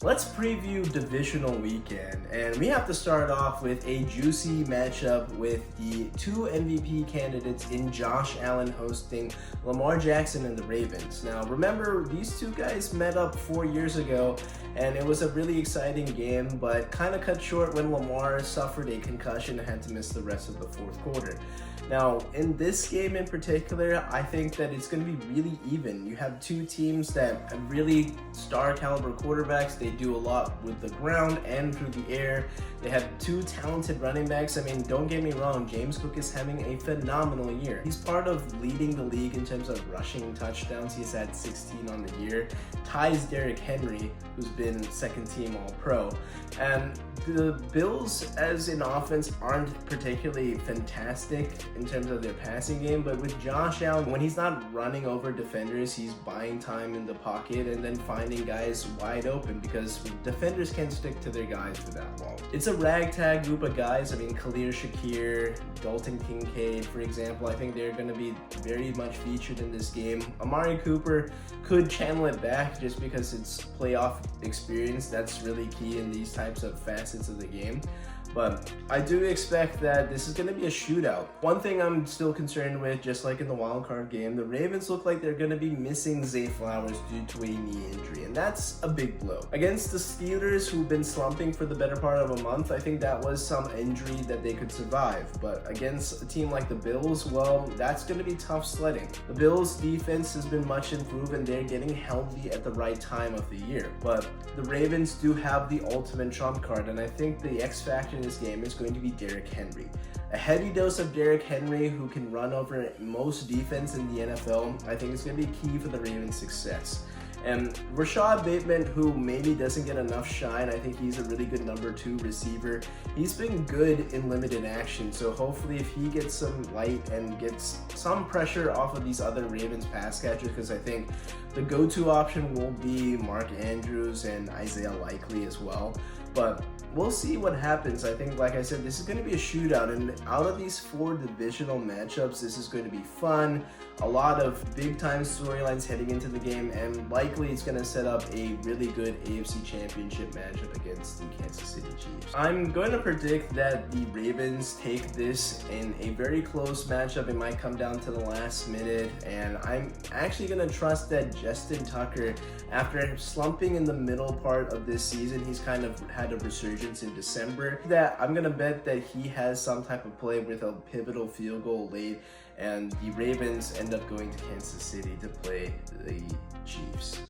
Let's preview divisional weekend, and we have to start off with a juicy matchup with the two MVP candidates in Josh Allen hosting Lamar Jackson and the Ravens. Now remember, these two guys met up 4 years ago and it was a really exciting game, but kind of cut short when Lamar suffered a concussion and had to miss the rest of the fourth quarter. Now, in this game in particular, I think that it's going to be really even. You have two teams that have really star caliber quarterbacks. They do a lot with the ground and through the air. They have two talented running backs. I mean, don't get me wrong, James Cook is having a phenomenal year. He's part of leading the league in terms of rushing touchdowns. He's had 16 on the year. Ties Derrick Henry, who's been second team All-Pro. And the Bills as an offense aren't particularly fantastic in terms of their passing game, but with Josh Allen, when he's not running over defenders, he's buying time in the pocket and then finding guys wide open because defenders can't stick to their guys for that long. It's a ragtag group of guys. I mean, Khalil Shakir, Dalton Kincaid, for example, I think they're going to be very much featured in this game. Amari Cooper could channel it back just because it's playoff experience. That's really key in these types of facets of the game. But I do expect that this is going to be a shootout. One thing I'm still concerned with, just like in the wildcard game, the Ravens look like they're going to be missing Zay Flowers due to a knee injury, and that's a big blow. Against the Steelers, who've been slumping for the better part of a month, I think that was some injury that they could survive. But against a team like the Bills, well, that's going to be tough sledding. The Bills' defense has been much improved, and they're getting healthy at the right time of the year. But the Ravens do have the ultimate trump card, and I think the X factor in this game is going to be Derrick Henry. A heavy dose of Derrick Henry who can run over most defense in the NFL, I think is going to be key for the Ravens' success. And Rashad Bateman, who maybe doesn't get enough shine, I think he's a really good number 2 receiver. He's been good in limited action, so hopefully if he gets some light and gets some pressure off of these other Ravens pass catchers, because I think the go-to option will be Mark Andrews and Isaiah Likely as well. But we'll see what happens. I think, like I said, this is going to be a shootout, and out of these 4 divisional matchups, this is going to be fun. A lot of big-time storylines heading into the game, and likely it's going to set up a really good AFC Championship matchup against the Kansas City Chiefs. I'm going to predict that the Ravens take this in a very close matchup. It might come down to the last minute, and I'm actually going to trust that Justin Tucker, after slumping in the middle part of this season, he's kind of had a resurgence in December, that I'm going to bet that he has some type of play with a pivotal field goal late, and the Ravens end up going to Kansas City to play the Chiefs.